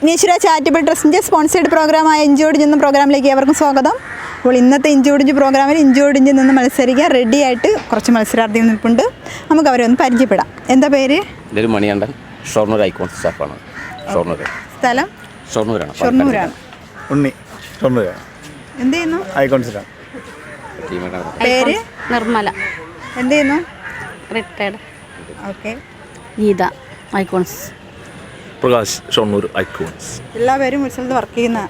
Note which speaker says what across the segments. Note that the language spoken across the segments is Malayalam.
Speaker 1: വിഘ്നേശ്വര ചാരിറ്റബിൾ ട്രസ്റ്റിൻ്റെ സ്പോൺസേഡ് പ്രോഗ്രാമായ ഇഞ്ചോടിഞ്ച് എന്ന പ്രോഗ്രാമിലേക്ക് ഏവർക്കും സ്വാഗതം. അപ്പോൾ ഇന്നത്തെ ഇഞ്ചോടിഞ്ച് പ്രോഗ്രാമിൽ ഇഞ്ചോടിഞ്ചിൽ നിന്ന് മത്സരിക്കാൻ റെഡിയായിട്ട് കുറച്ച് മത്സരാർത്ഥികൾ നിൽപ്പുണ്ട്. നമുക്ക് അവരെ ഒന്ന് പരിചയപ്പെടാം. എന്താ പേര്?
Speaker 2: ഇതൊരു മണിയണ്ടൻ, ഷൊർണൂർ ഐക്കോൺസ് സ്റ്റാഫാണ്. ഷൊർണൂർ.
Speaker 1: സ്ഥലം?
Speaker 2: ഷൊർണൂരാണ്.
Speaker 1: ഷൊർണൂരാണ്.
Speaker 3: ഉണ്ണി, ഷൊർണൂരാണ്.
Speaker 1: എന്ത് ചെയ്യുന്നു?
Speaker 3: ഐക്കോൺസിലാണ്.
Speaker 1: പേര്?
Speaker 4: നിർമ്മല.
Speaker 1: എന്ത് ചെയ്യുന്നു?
Speaker 4: Retired.
Speaker 1: Okay.
Speaker 4: Geetha, icons.
Speaker 3: Prakash, Shoranur icons.
Speaker 1: എല്ലാവരും ഒരു സ്ഥലത്ത് വർക്ക് ചെയ്യുന്ന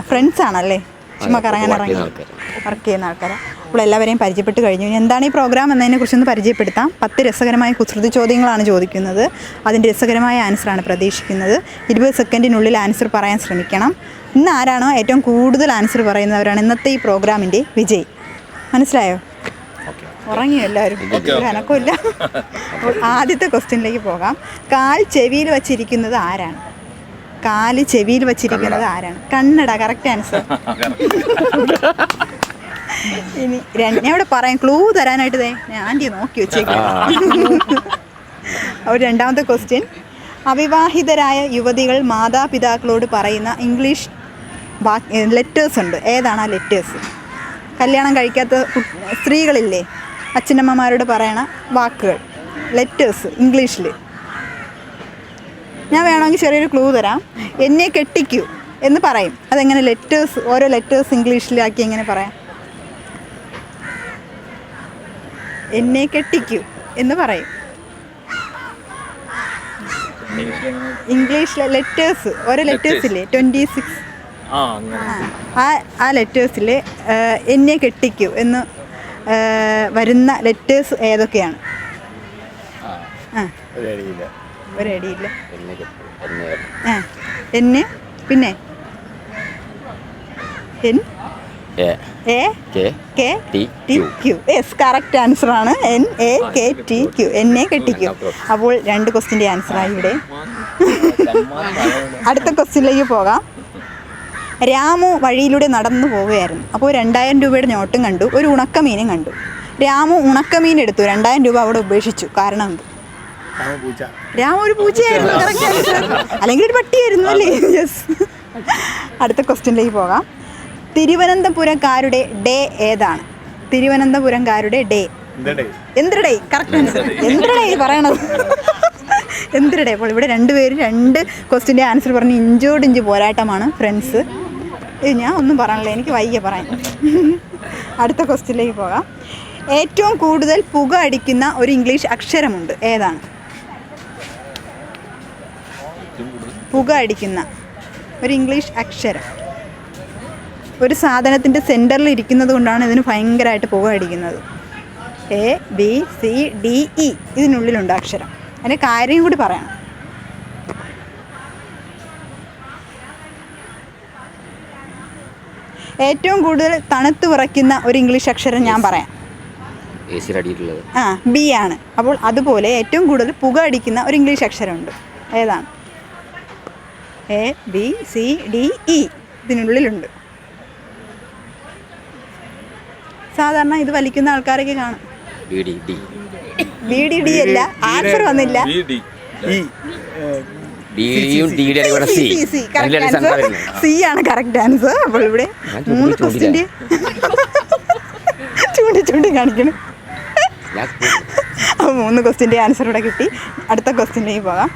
Speaker 1: ഫ്രണ്ട്സ് ആണല്ലേ? ചുമ്മാ കറങ്ങാൻ ഇറങ്ങി വർക്ക് ചെയ്യുന്ന ആൾക്കാരാണ്. അപ്പോൾ എല്ലാവരെയും പരിചയപ്പെട്ട് കഴിഞ്ഞു. ഇനി എന്താണ് ഈ പ്രോഗ്രാം എന്നതിനെ കുറിച്ചൊന്ന് പരിചയപ്പെടുത്താം. 10 രസകരമായ കുസൃതി ചോദ്യങ്ങളാണ് ചോദിക്കുന്നത്. അതിൻ്റെ രസകരമായ ആൻസറാണ് പ്രതീക്ഷിക്കുന്നത്. 20 സെക്കൻഡിനുള്ളിൽ ആൻസർ പറയാൻ ശ്രമിക്കണം. ഇന്ന് ആരാണോ ഏറ്റവും കൂടുതൽ ആൻസർ പറയുന്നവരാണ് ഇന്നത്തെ ഈ പ്രോഗ്രാമിൻ്റെ വിജയി. മനസ്സിലായോ? ഉറങ്ങിയോ എല്ലാവരും? അനക്കമില്ല. അപ്പോൾ ആദ്യത്തെ ക്വസ്റ്റ്യനിലേക്ക് പോകാം. കാൽ ചെവിയിൽ വച്ചിരിക്കുന്നത് ആരാണ്? കാല് ചെവിയിൽ വച്ചിരിക്കുന്നത് ആരാണ്? കണ്ണട. Correct answer. ഇനി ഞാൻ ഇവിടെ പറയാം, ക്ലൂ തരാനായിട്ട് ഞാൻ ആൻറ്റി നോക്കി വെച്ചേക്കാം. അപ്പോൾ രണ്ടാമത്തെ ക്വസ്റ്റ്യൻ. അവിവാഹിതരായ യുവതികൾ മാതാപിതാക്കളോട് പറയുന്ന ഇംഗ്ലീഷ് ലെറ്റേഴ്സ് ഉണ്ട്. ഏതാണ് ആ ലെറ്റേഴ്സ്? കല്യാണം കഴിക്കാത്ത സ്ത്രീകളില്ലേ, അച്ഛനമ്മമാരോട് പറയണ വാക്കുകൾ, ലെറ്റേഴ്സ് ഇംഗ്ലീഷിൽ. ഞാൻ വേണമെങ്കിൽ ചെറിയൊരു ക്ലൂ തരാം. എന്നെ കെട്ടിക്കൂ എന്ന് പറയും. അതെങ്ങനെ ലെറ്റേഴ്സ്, ഓരോ ലെറ്റേഴ്സ് ഇംഗ്ലീഷിലാക്കി എങ്ങനെ പറയാം? എന്നെ കെട്ടിക്കൂ എന്ന് പറയും. ഇംഗ്ലീഷിലെ ലെറ്റേഴ്സ്, ഓരോ ലെറ്റേഴ്സ് ഇല്ലേ, 26. ആ ലെറ്റേഴ്സിൽ എന്നെ കെട്ടിക്കൂ എന്ന് വരുന്ന ലെറ്റേഴ്സ് ഏതൊക്കെയാണ്? ഒരടിയില്ല. എൻ, പിന്നെ N, A, K, T, Q. Yes, correct ആൻസറാണ്. NAKTQ, എന്നെ കെട്ടിക്കൂ. അപ്പോൾ 2 ക്വസ്റ്റിൻ്റെ ആൻസറായി ഇവിടെ. അടുത്ത ക്വസ്റ്റ്യനിലേക്ക് പോകാം. രാമു വഴിയിലൂടെ നടന്നു പോവുകയായിരുന്നു. അപ്പോൾ 2000 രൂപയുടെ നോട്ടും കണ്ടു, ഒരു ഉണക്കമീനും കണ്ടു. രാമു ഉണക്കമീൻ എടുത്തു, 2000 രൂപ അവിടെ ഉപേക്ഷിച്ചു. കാരണം എന്ത്? രാമു ഒരു പൂച്ചയായിരുന്നു. അല്ലെങ്കിൽ ഒരു പട്ടിയായിരുന്നു അല്ലേ? യെസ്. അടുത്ത ക്വസ്റ്റ്യനിലേക്ക് പോകാം. തിരുവനന്തപുരക്കാരുടെ ഡേ ഏതാണ്? തിരുവനന്തപുരംകാരുടെ ഡേ. എന്തിരടേ? Correct answer. എന്തിരടേ പറയണത്? എന്തിരടേ? അപ്പോൾ ഇവിടെ 2 പേര് 2 ക്വസ്റ്റ്യൻ്റെ ആൻസർ പറഞ്ഞ് ഇഞ്ചോടിഞ്ച് പോരാട്ടമാണ് ഫ്രണ്ട്സ്. ഞാൻ ഒന്നും പറയാനില്ല, എനിക്ക് വയ്യ പറയാൻ. അടുത്ത ക്വസ്റ്റ്യനിലേക്ക് പോകാം. ഏറ്റവും കൂടുതൽ പുക അടിക്കുന്ന ഒരു ഇംഗ്ലീഷ് അക്ഷരമുണ്ട്. ഏതാണ്? പുക അടിക്കുന്ന ഒരു ഇംഗ്ലീഷ് അക്ഷരം. ഒരു സാധനത്തിൻ്റെ സെൻറ്ററിൽ ഇരിക്കുന്നത് കൊണ്ടാണ് ഇതിന് ഭയങ്കരമായിട്ട് പുക അടിക്കുന്നത്. ABCDE ഇതിനുള്ളിലുണ്ട് അക്ഷരം. അതിൻ്റെ കാര്യം കൂടി പറയണം. ഏറ്റവും കൂടുതൽ തണുത്ത് വിറയ്ക്കുന്ന ഒരു ഇംഗ്ലീഷ് അക്ഷരം ഞാൻ പറയാം. B ആണ്. അപ്പോൾ അതുപോലെ ഏറ്റവും കൂടുതൽ പുക അടിക്കുന്ന ഒരു ഇംഗ്ലീഷ് അക്ഷരമുണ്ട്. ഏതാണ്? ABCDE ഇതിനുള്ളിലുണ്ട്. സാധാരണ ഇത് വലിക്കുന്ന ആൾക്കാരൊക്കെ കാണും. BDD അല്ല, ആൻസർ വന്നില്ല. C ആണ് കറക്റ്റ് ആൻസർ. അപ്പോൾ ഇവിടെ 3 ക്വസ്റ്റ്യൻ്റെ ചൂണ്ടി കാണിക്കണം. അപ്പോൾ 3 ക്വസ്റ്റ്യൻ്റെ ആൻസർ ഇവിടെ കിട്ടി. അടുത്ത ക്വസ്റ്റ്യനിലേക്ക് പോകാം.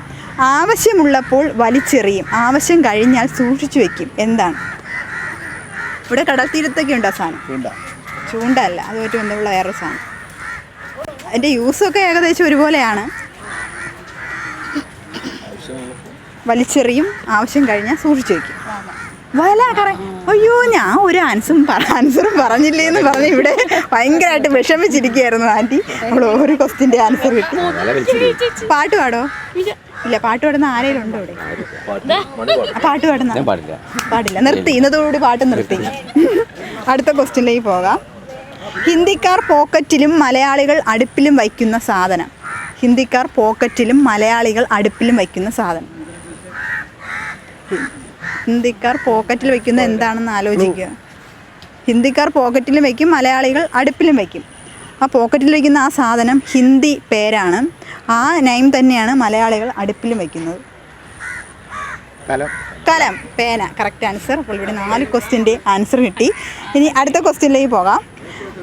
Speaker 1: ആവശ്യമുള്ളപ്പോൾ വലിച്ചെറിയും, ആവശ്യം കഴിഞ്ഞാൽ സൂക്ഷിച്ചു വെക്കും. എന്താണ്? ഇവിടെ കടൽ തീരത്തൊക്കെ ഉണ്ട് ആ സാധനം. ചൂണ്ട അല്ല, അതുമായിട്ട് ബന്ധമുള്ള വേറൊരു സാധനം. അതിൻ്റെ യൂസൊക്കെ ഏകദേശം ഒരുപോലെയാണ്. വലിച്ചെറിയും, ആവശ്യം കഴിഞ്ഞാൽ സൂക്ഷിച്ചു വയ്ക്കും. വല. അയ്യോ, ഞാൻ ഒരു ആൻസറും പറഞ്ഞില്ലേന്ന് പറഞ്ഞ് ഇവിടെ ഭയങ്കരമായിട്ട് വിഷമിച്ചിരിക്കുകയായിരുന്നു ആൻറ്റി. നമ്മൾ ഒരു ക്വസ്റ്റ്യൻ്റെ ആൻസർ കിട്ടി. പാട്ട് പാടോ? ഇല്ല. പാട്ട് പാടുന്ന ആരെങ്കിലും ഉണ്ടോ ഇവിടെ? പാട്ട് പാടുന്ന പാടില്ല. നിർത്തി, ഇന്നതോടുകൂടി പാട്ട് നിർത്തി. അടുത്ത ക്വസ്റ്റ്യനിലേക്ക് പോകാം. ഹിന്ദിക്കാർ പോക്കറ്റിലും മലയാളികൾ അടുപ്പിലും വയ്ക്കുന്ന സാധനം. ഹിന്ദിക്കാർ പോക്കറ്റിലും മലയാളികൾ അടുപ്പിലും വയ്ക്കുന്ന സാധനം. ഹിന്ദിക്കാർ പോക്കറ്റിൽ വയ്ക്കുന്ന എന്താണെന്ന് ആലോചിക്കുക. ഹിന്ദിക്കാർ പോക്കറ്റിലും വയ്ക്കും, മലയാളികൾ അടുപ്പിലും വയ്ക്കും. ആ പോക്കറ്റിൽ വയ്ക്കുന്ന ആ സാധനം ഹിന്ദി പേരാണ്. ആ നെയിം തന്നെയാണ് മലയാളികൾ അടുപ്പിലും വയ്ക്കുന്നത്. കലം, പേന. Correct answer. അപ്പോൾ ഇവിടെ 4 ക്വസ്റ്റ്യൻ്റെ ആൻസർ കിട്ടി. ഇനി അടുത്ത ക്വസ്റ്റ്യനിലേക്ക് പോകാം.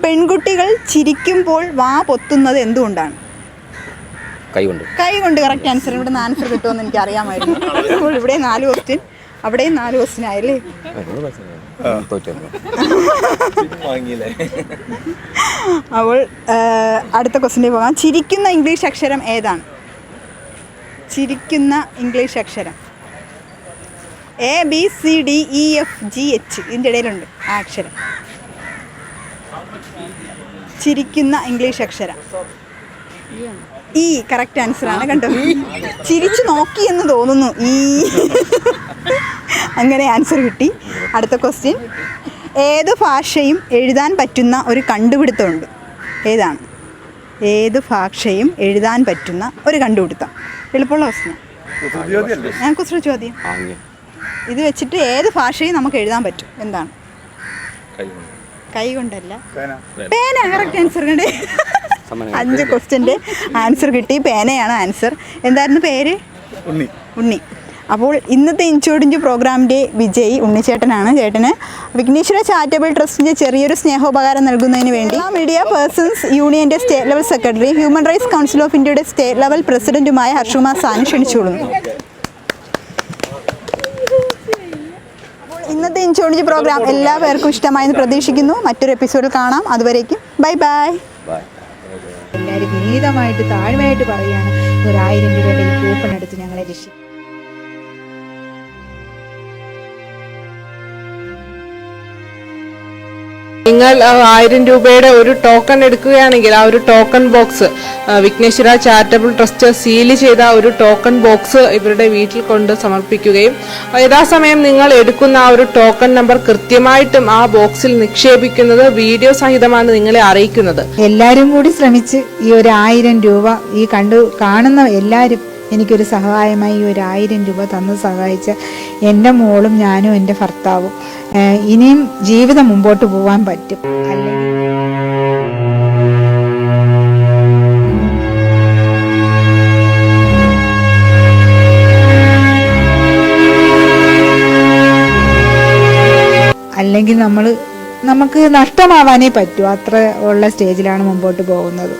Speaker 1: പെൺകുട്ടികൾ ചിരിക്കുമ്പോൾ വാ പൊത്തുന്നത് എന്തുകൊണ്ടാണ്?
Speaker 2: കൈ കൊണ്ട്.
Speaker 1: കൈ കൊണ്ട്. Correct answer. ഇവിടെ നിന്ന് ആൻസർ കിട്ടുമെന്ന് എനിക്ക് അറിയാമായിരുന്നു. അപ്പോൾ ഇവിടെ 4 ക്വസ്റ്റ്യൻ, അവിടെയും 4 ക്വസ്റ്റ്യൻ ആയല്ലേ? അപ്പോൾ അടുത്ത ക്വസ്റ്റ്യനിലേക്ക് പോകാം. ചിരിക്കുന്ന ഇംഗ്ലീഷ് അക്ഷരം ഏതാണ്? ചിരിക്കുന്ന ഇംഗ്ലീഷ് അക്ഷരം ABCDEFGH, ഇതിൻ്റെ ഇടയിലുണ്ട് ആ അക്ഷരം. ചിരിക്കുന്ന ഇംഗ്ലീഷ് അക്ഷരം ഈ. കറക്റ്റ് ആൻസർ ആണ്. കണ്ടോ, ചിരിച്ചു നോക്കി എന്ന് തോന്നുന്നു. ഈ അങ്ങനെ ആൻസർ കിട്ടി. അടുത്ത ക്വസ്റ്റ്യൻ. ഏത് ഭാഷയും എഴുതാൻ പറ്റുന്ന ഒരു കണ്ടുപിടുത്തമുണ്ട്, ഏതാണ്? ഏത് ഭാഷയും എഴുതാൻ പറ്റുന്ന ഒരു കണ്ടുപിടുത്തം. എളുപ്പമുള്ള ക്വസ്റ്റ്യൻ. ഞാൻ കുസൃതി ചോദ്യം. ഇത് വെച്ചിട്ട് ഏത് ഭാഷയും നമുക്ക് എഴുതാൻ പറ്റും, എന്താണ്? കൈ കൊണ്ടല്ല, പേന. Correct answer. കണ്ടേ, 5 ക്വസ്റ്റ്യൻ്റെ ആൻസർ കിട്ടി. പേനയാണ് ആൻസർ. എന്തായിരുന്നു പേര്? ഉണ്ണി. അപ്പോൾ ഇന്നത്തെ ഇഞ്ചോടിഞ്ച് പ്രോഗ്രാമിൻ്റെ വിജയി ഉണ്ണിച്ചേട്ടനാണ്. ചേട്ടന് വിഘ്നേശ്വര ചാരിറ്റബിൾ ട്രസ്റ്റിൻ്റെ ചെറിയൊരു സ്നേഹോപകാരം നൽകുന്നതിന് വേണ്ടി മീഡിയ പേഴ്സൺസ് യൂണിയൻ്റെ state level secretary, human rights council of ഇന്ത്യയുടെ സ്റ്റേറ്റ് ലെവൽ പ്രസിഡന്റുമായ ഹർഷുമാ സാനി ക്ഷണിച്ചുകൊള്ളുന്നു. ഇന്നത്തെ ഇഞ്ചോടിഞ്ച് പ്രോഗ്രാം എല്ലാവർക്കും ഇഷ്ടമായെന്ന് പ്രതീക്ഷിക്കുന്നു. മറ്റൊരു എപ്പിസോഡിൽ കാണാം. അതുവരേക്കും ബൈ ബൈ.
Speaker 5: എല്ലാവരും വിനീതമായിട്ട് താഴ്മയായിട്ട് പറയുകയാണ്, 1000 രൂപയുടെ ഈ കൂപ്പൺ എടുത്ത് ഞങ്ങളെ രക്ഷിക്കും.
Speaker 6: നിങ്ങൾ 1000 രൂപയുടെ ഒരു ടോക്കൺ എടുക്കുകയാണെങ്കിൽ ആ ഒരു token box Vighneshwara charitable trust seal ചെയ്ത ഒരു ടോക്കൺ ബോക്സ് ഇവരുടെ വീട്ടിൽ കൊണ്ട് സമർപ്പിക്കുകയും യഥാസമയം നിങ്ങൾ എടുക്കുന്ന ആ ഒരു ടോക്കൺ നമ്പർ കൃത്യമായിട്ടും ആ ബോക്സിൽ നിക്ഷേപിക്കുന്നത് വീഡിയോ സഹിതമാണ് നിങ്ങളെ അറിയിക്കുന്നത്.
Speaker 5: എല്ലാവരും കൂടി ശ്രമിച്ച് ഈ 1000 രൂപ ഈ കാണുന്ന എല്ലാവരും എനിക്കൊരു സഹായമായി ഈ 1000 രൂപ തന്ന് സഹായിച്ച എൻ്റെ മോളും ഞാനും എൻ്റെ ഭർത്താവും ഇനിയും ജീവിതം മുമ്പോട്ട് പോകാൻ പറ്റും. അല്ലെങ്കിൽ നമുക്ക് നഷ്ടമാവാനേ പറ്റൂ. അത്ര ഉള്ള സ്റ്റേജിലാണ് മുമ്പോട്ട് പോകുന്നത്.